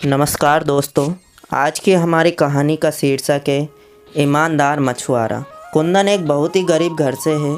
नमस्कार दोस्तों। आज की हमारी कहानी का शीर्षक है ईमानदार मछुआरा। कुंदन एक बहुत ही गरीब घर से है।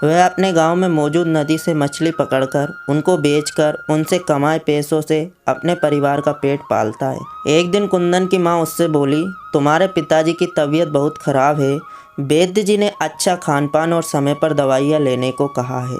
वह अपने गांव में मौजूद नदी से मछली पकड़कर उनको बेचकर उनसे कमाए पैसों से अपने परिवार का पेट पालता है। एक दिन कुंदन की माँ उससे बोली, तुम्हारे पिताजी की तबीयत बहुत ख़राब है। वैद्य जी ने अच्छा खान पान और समय पर दवाइयाँ लेने को कहा है।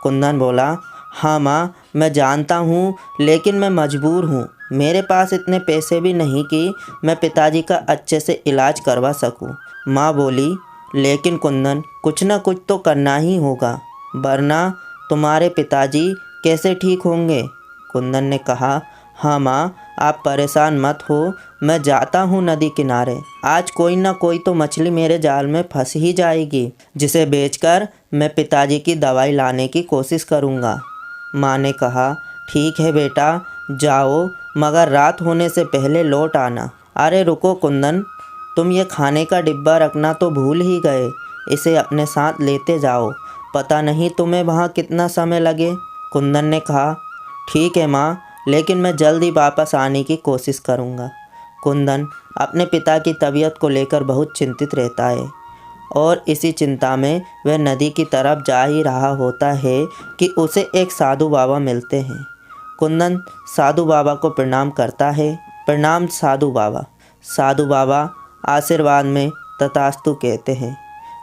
कुंदन बोला, हाँ माँ, मैं जानता हूँ, लेकिन मैं मजबूर हूँ। मेरे पास इतने पैसे भी नहीं कि मैं पिताजी का अच्छे से इलाज करवा सकूँ। माँ बोली, लेकिन कुंदन, कुछ ना कुछ तो करना ही होगा, वरना तुम्हारे पिताजी कैसे ठीक होंगे। कुंदन ने कहा, हाँ माँ, आप परेशान मत हो, मैं जाता हूँ नदी किनारे। आज कोई ना कोई तो मछली मेरे जाल में फंस ही जाएगी, जिसे बेचकर मैं पिताजी की दवाई लाने की कोशिश करूँगा। माँ ने कहा, ठीक है बेटा, जाओ, मगर रात होने से पहले लौट आना। अरे रुको कुंदन, तुम ये खाने का डिब्बा रखना तो भूल ही गए। इसे अपने साथ लेते जाओ, पता नहीं तुम्हें वहाँ कितना समय लगे। कुंदन ने कहा, ठीक है माँ, लेकिन मैं जल्दी वापस आने की कोशिश करूँगा। कुंदन अपने पिता की तबीयत को लेकर बहुत चिंतित रहता है और इसी चिंता में वह नदी की तरफ जा ही रहा होता है कि उसे एक साधु बाबा मिलते हैं। कुंदन साधु बाबा को प्रणाम करता है। प्रणाम साधु बाबा। साधु बाबा आशीर्वाद में तथास्तु कहते हैं।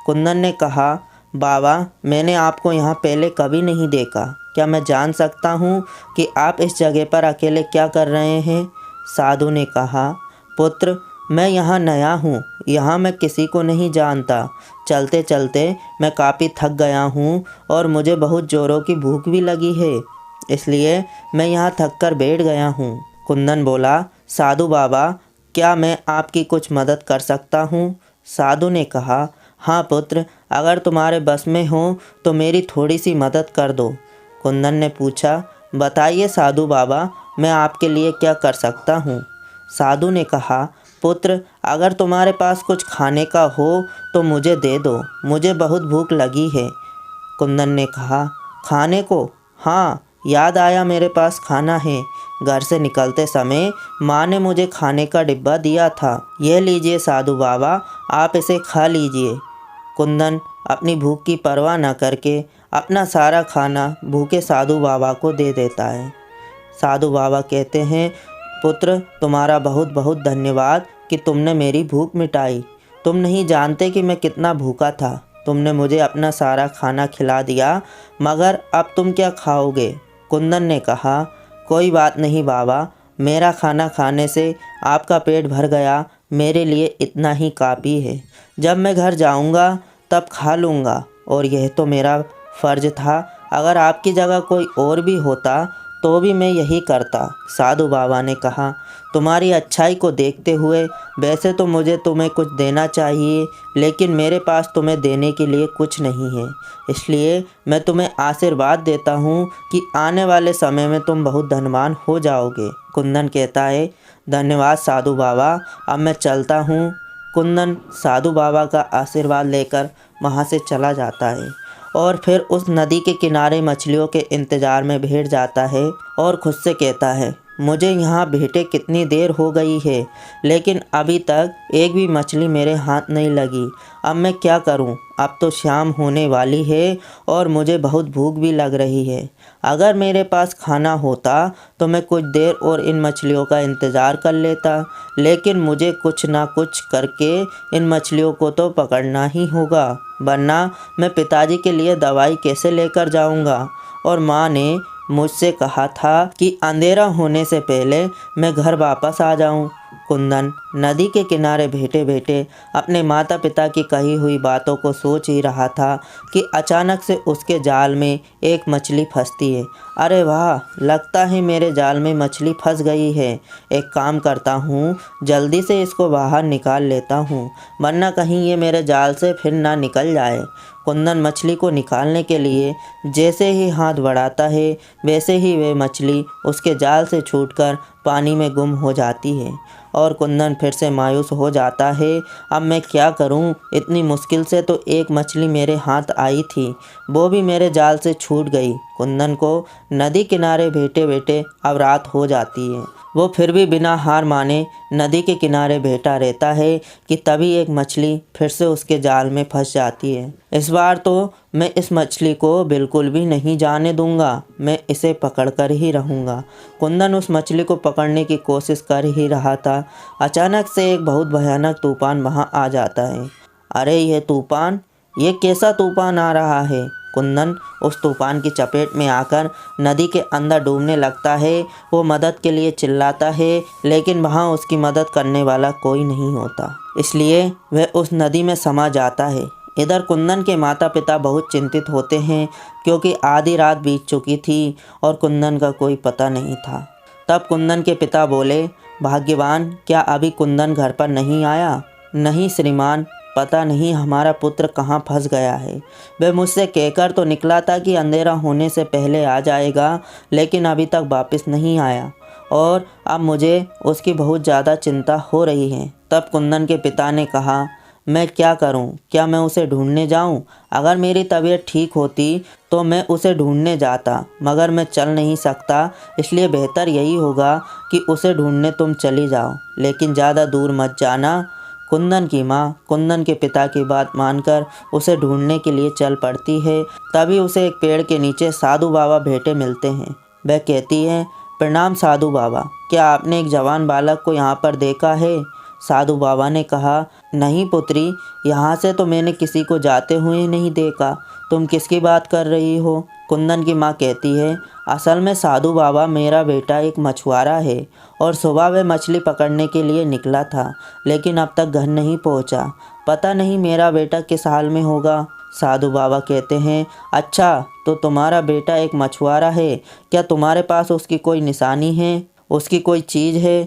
कुंदन ने कहा, बाबा, मैंने आपको यहाँ पहले कभी नहीं देखा। क्या मैं जान सकता हूँ कि आप इस जगह पर अकेले क्या कर रहे हैं। साधु ने कहा, पुत्र, मैं यहाँ नया हूँ, यहाँ मैं किसी को नहीं जानता। चलते चलते मैं काफ़ी थक गया हूँ और मुझे बहुत ज़ोरों की भूख भी लगी है, इसलिए मैं यहाँ थक कर बैठ गया हूँ। कुंदन बोला, साधु बाबा, क्या मैं आपकी कुछ मदद कर सकता हूँ। साधु ने कहा, हाँ पुत्र, अगर तुम्हारे बस में हो तो मेरी थोड़ी सी मदद कर दो। कुंदन ने पूछा, बताइए साधु बाबा, मैं आपके लिए क्या कर सकता हूँ। साधु ने कहा, पुत्र, अगर तुम्हारे पास कुछ खाने का हो तो मुझे दे दो, मुझे बहुत भूख लगी है। कुंदन ने कहा, खाने को? हाँ, याद आया, मेरे पास खाना है। घर से निकलते समय माँ ने मुझे खाने का डिब्बा दिया था। यह लीजिए साधु बाबा, आप इसे खा लीजिए। कुंदन अपनी भूख की परवाह न करके अपना सारा खाना भूखे साधु बाबा को दे देता है। साधु बाबा कहते हैं, पुत्र, तुम्हारा बहुत बहुत धन्यवाद कि तुमने मेरी भूख मिटाई। तुम नहीं जानते कि मैं कितना भूखा था। तुमने मुझे अपना सारा खाना खिला दिया, मगर अब तुम क्या खाओगे। कुंदन ने कहा, कोई बात नहीं बाबा, मेरा खाना खाने से आपका पेट भर गया, मेरे लिए इतना ही काफ़ी है। जब मैं घर जाऊंगा तब खा लूँगा, और यह तो मेरा फ़र्ज़ था। अगर आपकी जगह कोई और भी होता तो भी मैं यही करता। साधु बाबा ने कहा, तुम्हारी अच्छाई को देखते हुए वैसे तो मुझे तुम्हें कुछ देना चाहिए, लेकिन मेरे पास तुम्हें देने के लिए कुछ नहीं है, इसलिए मैं तुम्हें आशीर्वाद देता हूँ कि आने वाले समय में तुम बहुत धनवान हो जाओगे। कुंदन कहता है, धन्यवाद साधु बाबा, अब मैं चलता हूँ। कुंदन साधु बाबा का आशीर्वाद लेकर वहाँ से चला जाता है और फिर उस नदी के किनारे मछलियों के इंतज़ार में बैठ जाता है और खुद से कहता है, मुझे यहाँ बैठे कितनी देर हो गई है, लेकिन अभी तक एक भी मछली मेरे हाथ नहीं लगी। अब मैं क्या करूँ। अब तो शाम होने वाली है और मुझे बहुत भूख भी लग रही है। अगर मेरे पास खाना होता तो मैं कुछ देर और इन मछलियों का इंतज़ार कर लेता, लेकिन मुझे कुछ ना कुछ करके इन मछलियों को तो पकड़ना ही होगा, वरना मैं पिताजी के लिए दवाई कैसे लेकर जाऊंगा। और माँ ने मुझसे कहा था कि अंधेरा होने से पहले मैं घर वापस आ जाऊं। कुंदन नदी के किनारे बैठे बैठे अपने माता पिता की कही हुई बातों को सोच ही रहा था कि अचानक से उसके जाल में एक मछली फंसती है। अरे वाह, लगता है मेरे जाल में मछली फंस गई है। एक काम करता हूँ, जल्दी से इसको बाहर निकाल लेता हूँ, वरना कहीं ये मेरे जाल से फिर ना निकल जाए। कुंदन मछली को निकालने के लिए जैसे ही हाथ बढ़ाता है, वैसे ही वह मछली उसके जाल से छूटकर पानी में गुम हो जाती है और कुंदन फिर से मायूस हो जाता है। अब मैं क्या करूं, इतनी मुश्किल से तो एक मछली मेरे हाथ आई थी, वो भी मेरे जाल से छूट गई। कुंदन को नदी किनारे बैठे बैठे अब रात हो जाती है। वो फिर भी बिना हार माने नदी के किनारे बैठा रहता है कि तभी एक मछली फिर से उसके जाल में फंस जाती है। इस बार तो मैं इस मछली को बिल्कुल भी नहीं जाने दूंगा, मैं इसे पकड़कर ही रहूंगा। कुंदन उस मछली को पकड़ने की कोशिश कर ही रहा था। अचानक से एक बहुत भयानक तूफान वहां आ जाता है। अरे ये तूफान, ये कैसा तूफान आ रहा है? कुंदन उस तूफान की चपेट में आकर नदी के अंदर डूबने लगता है। वो मदद के लिए चिल्लाता है, लेकिन वहाँ उसकी मदद करने वाला कोई नहीं होता, इसलिए वह उस नदी में समा जाता है। इधर कुंदन के माता पिता बहुत चिंतित होते हैं, क्योंकि आधी रात बीत चुकी थी और कुंदन का कोई पता नहीं था। तब कुंदन के पिता बोले, भाग्यवान, क्या अभी कुंदन घर पर नहीं आया? नहीं श्रीमान, पता नहीं हमारा पुत्र कहाँ फंस गया है। वह मुझसे कहकर तो निकला था कि अंधेरा होने से पहले आ जाएगा, लेकिन अभी तक वापस नहीं आया और अब मुझे उसकी बहुत ज़्यादा चिंता हो रही है। तब कुंदन के पिता ने कहा, मैं क्या करूं? क्या मैं उसे ढूंढने जाऊं? अगर मेरी तबीयत ठीक होती तो मैं उसे ढूंढने जाता, मगर मैं चल नहीं सकता, इसलिए बेहतर यही होगा कि उसे ढूंढने तुम चली जाओ, लेकिन ज़्यादा दूर मत जाना। कुंदन की माँ कुंदन के पिता की बात मानकर उसे ढूंढने के लिए चल पड़ती है। तभी उसे एक पेड़ के नीचे साधु बाबा बैठे मिलते हैं। वह कहती है, प्रणाम साधु बाबा, क्या आपने एक जवान बालक को यहाँ पर देखा है? साधु बाबा ने कहा, नहीं पुत्री, यहाँ से तो मैंने किसी को जाते हुए नहीं देखा। तुम किसकी बात कर रही हो? कुंदन की माँ कहती है, असल में साधु बाबा, मेरा बेटा एक मछुआरा है और सुबह वह मछली पकड़ने के लिए निकला था, लेकिन अब तक घर नहीं पहुँचा। पता नहीं मेरा बेटा किस हाल में होगा। साधु बाबा कहते हैं, अच्छा, तो तुम्हारा बेटा एक मछुआरा है, क्या तुम्हारे पास उसकी कोई निशानी है, उसकी कोई चीज़ है?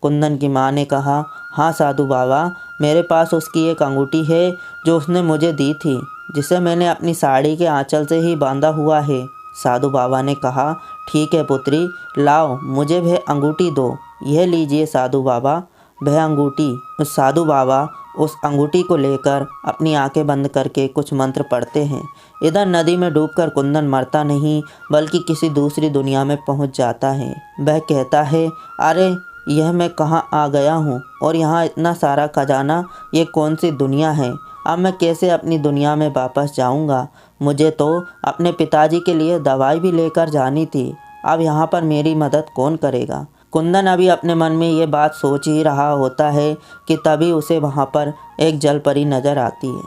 कुंदन की माँ ने कहा, हाँ साधु बाबा, मेरे पास उसकी एक अंगूठी है जो उसने मुझे दी थी, जिसे मैंने अपनी साड़ी के आंचल से ही बांधा हुआ है। साधु बाबा ने कहा, ठीक है पुत्री, लाओ मुझे वह अंगूठी दो। यह लीजिए साधु बाबा, वह अंगूठी। साधु बाबा उस अंगूठी को लेकर अपनी आंखें बंद करके कुछ मंत्र पढ़ते हैं। इधर नदी में डूबकर कुंदन मरता नहीं, बल्कि किसी दूसरी दुनिया में पहुंच जाता है। वह कहता है, अरे यह मैं कहाँ आ गया हूँ और यहाँ इतना सारा खजाना, ये कौन सी दुनिया है? अब मैं कैसे अपनी दुनिया में वापस जाऊँगा? मुझे तो अपने पिताजी के लिए दवाई भी लेकर जानी थी, अब यहाँ पर मेरी मदद कौन करेगा? कुंदन अभी अपने मन में ये बात सोच ही रहा होता है कि तभी उसे वहाँ पर एक जलपरी नज़र आती है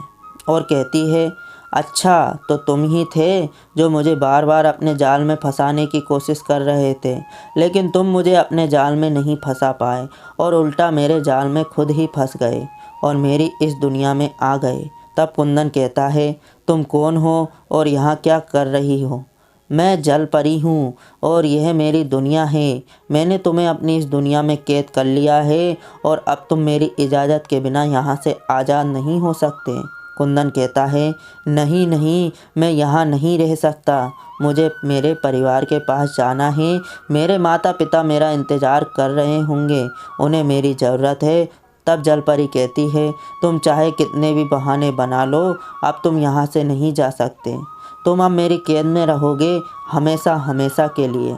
और कहती है, अच्छा, तो तुम ही थे जो मुझे बार बार अपने जाल में फंसाने की कोशिश कर रहे थे, लेकिन तुम मुझे अपने जाल में नहीं फंसा पाए और उल्टा मेरे जाल में खुद ही फंस गए और मेरी इस दुनिया में आ गए। तब कुंदन कहता है, तुम कौन हो और यहाँ क्या कर रही हो? मैं जल परी हूँ और यह मेरी दुनिया है। मैंने तुम्हें अपनी इस दुनिया में कैद कर लिया है और अब तुम मेरी इजाज़त के बिना यहाँ से आज़ाद नहीं हो सकते। कुंदन कहता है, नहीं नहीं, मैं यहाँ नहीं रह सकता, मुझे मेरे परिवार के पास जाना है। मेरे माता पिता मेरा इंतज़ार कर रहे होंगे, उन्हें मेरी ज़रूरत है। तब जलपरी कहती है, तुम चाहे कितने भी बहाने बना लो, अब तुम यहाँ से नहीं जा सकते। तुम अब मेरी कैद में रहोगे हमेशा हमेशा के लिए।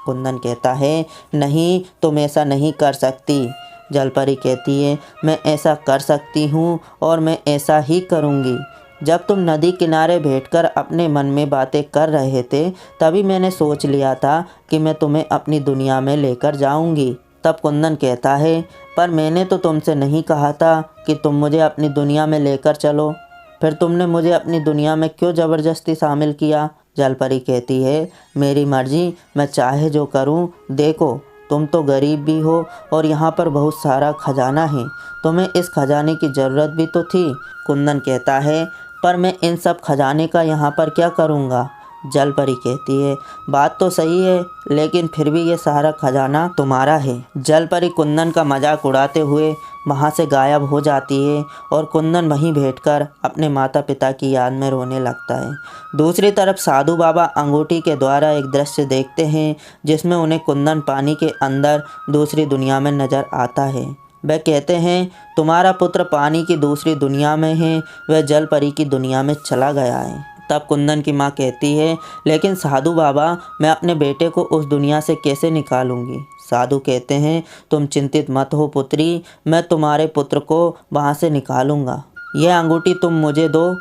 कुंदन कहता है, नहीं, तुम ऐसा नहीं कर सकती। जलपरी कहती है, मैं ऐसा कर सकती हूँ और मैं ऐसा ही करूँगी। जब तुम नदी किनारे बैठकर अपने मन में बातें कर रहे थे, तभी मैंने सोच लिया था कि मैं तुम्हें अपनी दुनिया में लेकर जाऊँगी। तब कुंदन कहता है, पर मैंने तो तुमसे नहीं कहा था कि तुम मुझे अपनी दुनिया में लेकर चलो, फिर तुमने मुझे अपनी दुनिया में क्यों ज़बरदस्ती शामिल किया? जलपरी कहती है, मेरी मर्जी, मैं चाहे जो करूं। देखो, तुम तो गरीब भी हो और यहाँ पर बहुत सारा खजाना है, तुम्हें इस खजाने की ज़रूरत भी तो थी। कुंदन कहता है, पर मैं इन सब खजाने का यहाँ पर क्या करूँगा? जलपरी कहती है, बात तो सही है, लेकिन फिर भी ये सारा खजाना तुम्हारा है। जलपरी कुंदन का मजाक उड़ाते हुए वहाँ से गायब हो जाती है और कुंदन वहीं बैठकर अपने माता पिता की याद में रोने लगता है। दूसरी तरफ साधु बाबा अंगूठी के द्वारा एक दृश्य देखते हैं, जिसमें उन्हें कुंदन पानी के अंदर दूसरी दुनिया में नज़र आता है। वह कहते हैं, तुम्हारा पुत्र पानी की दूसरी दुनिया में है, वह जलपरी की दुनिया में चला गया है। तब कुंदन की माँ कहती है, लेकिन साधु बाबा, मैं अपने बेटे को उस दुनिया से कैसे निकालूंगी? साधु कहते हैं, तुम चिंतित मत हो पुत्री, मैं तुम्हारे पुत्र को वहाँ से निकालूंगा। यह अंगूठी तुम मुझे दो।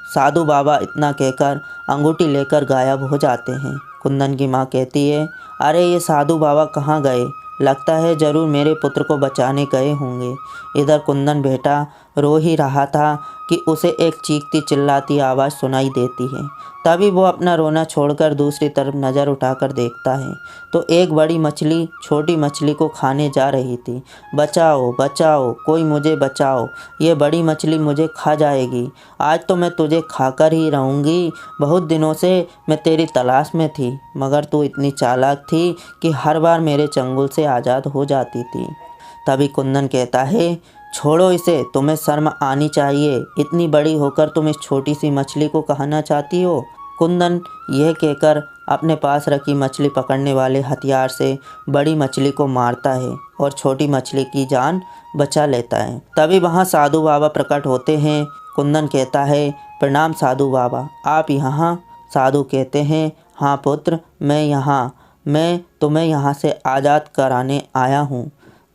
साधु बाबा इतना कहकर अंगूठी लेकर गायब हो जाते हैं। कुंदन की माँ कहती है, अरे ये साधु बाबा कहाँ गए? लगता है ज़रूर मेरे पुत्र को बचाने गए होंगे। इधर कुंदन बेटा रो ही रहा था कि उसे एक चीखती चिल्लाती आवाज़ सुनाई देती है। तभी वो अपना रोना छोड़कर दूसरी तरफ नज़र उठाकर देखता है तो एक बड़ी मछली छोटी मछली को खाने जा रही थी। बचाओ बचाओ, कोई मुझे बचाओ, ये बड़ी मछली मुझे खा जाएगी। आज तो मैं तुझे खाकर ही रहूँगी। बहुत दिनों से मैं तेरी तलाश में थी, मगर तू इतनी चालाक थी कि हर बार मेरे चंगुल से आज़ाद हो जाती थी। तभी कुंदन कहता है, छोड़ो इसे, तुम्हें शर्म आनी चाहिए। इतनी बड़ी होकर तुम इस छोटी सी मछली को कहना चाहती हो। कुंदन यह कहकर अपने पास रखी मछली पकड़ने वाले हथियार से बड़ी मछली को मारता है और छोटी मछली की जान बचा लेता है। तभी वहाँ साधु बाबा प्रकट होते हैं। कुंदन कहता है, प्रणाम साधु बाबा, आप यहाँ? साधु कहते हैं, हाँ पुत्र, मैं तुम्हें यहाँ से आज़ाद कराने आया हूँ।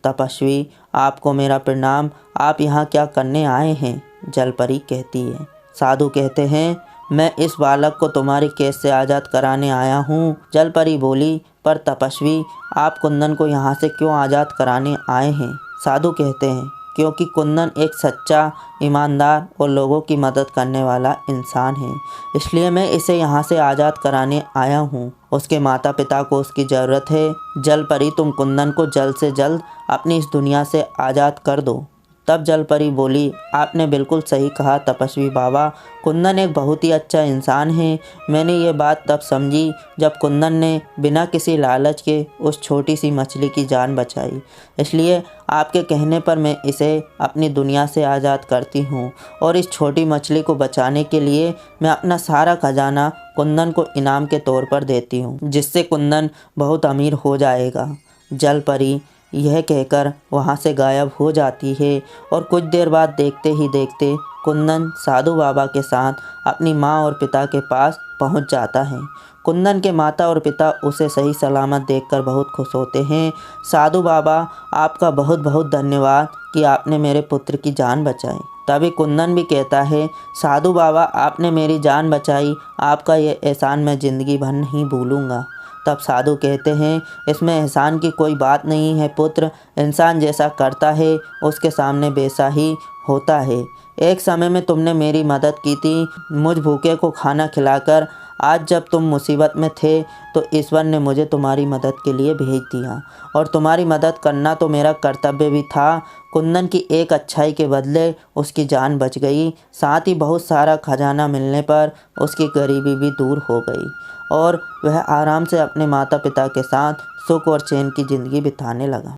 तपस्वी, आपको मेरा प्रणाम। आप यहाँ क्या करने आए हैं? जलपरी कहती है। साधु कहते हैं, मैं इस बालक को तुम्हारी कैद से आज़ाद कराने आया हूँ। जलपरी बोली, पर तपस्वी, आप कुंदन को यहाँ से क्यों आज़ाद कराने आए हैं? साधु कहते हैं, क्योंकि कुंदन एक सच्चा, ईमानदार और लोगों की मदद करने वाला इंसान है, इसलिए मैं इसे यहाँ से आज़ाद कराने आया हूँ। उसके माता पिता को उसकी ज़रूरत है। जलपरी, तुम कुंदन को जल्द से जल्द अपनी इस दुनिया से आज़ाद कर दो। तब जलपरी बोली, आपने बिल्कुल सही कहा तपस्वी बाबा, कुंदन एक बहुत ही अच्छा इंसान है। मैंने ये बात तब समझी जब कुंदन ने बिना किसी लालच के उस छोटी सी मछली की जान बचाई। इसलिए आपके कहने पर मैं इसे अपनी दुनिया से आज़ाद करती हूँ और इस छोटी मछली को बचाने के लिए मैं अपना सारा खजाना कुंदन को इनाम के तौर पर देती हूँ, जिससे कुंदन बहुत अमीर हो जाएगा। जलपरी यह कहकर वहाँ से गायब हो जाती है और कुछ देर बाद देखते ही देखते कुंदन साधु बाबा के साथ अपनी माँ और पिता के पास पहुँच जाता है। कुंदन के माता और पिता उसे सही सलामत देखकर बहुत खुश होते हैं। साधु बाबा, आपका बहुत बहुत धन्यवाद कि आपने मेरे पुत्र की जान बचाई। तभी कुंदन भी कहता है, साधु बाबा, आपने मेरी जान बचाई, आपका ये एहसान मैं ज़िंदगी भर नहीं भूलूँगा। तब साधु कहते हैं, इसमें एहसान की कोई बात नहीं है पुत्र, इंसान जैसा करता है उसके सामने वैसा ही होता है। एक समय में तुमने मेरी मदद की थी, मुझ भूखे को खाना खिलाकर। आज जब तुम मुसीबत में थे तो ईश्वर ने मुझे तुम्हारी मदद के लिए भेज दिया और तुम्हारी मदद करना तो मेरा कर्तव्य भी था। कुंदन की एक अच्छाई के बदले उसकी जान बच गई, साथ ही बहुत सारा खजाना मिलने पर उसकी गरीबी भी दूर हो गई और वह आराम से अपने माता पिता के साथ सुख और चैन की ज़िंदगी बिताने लगा।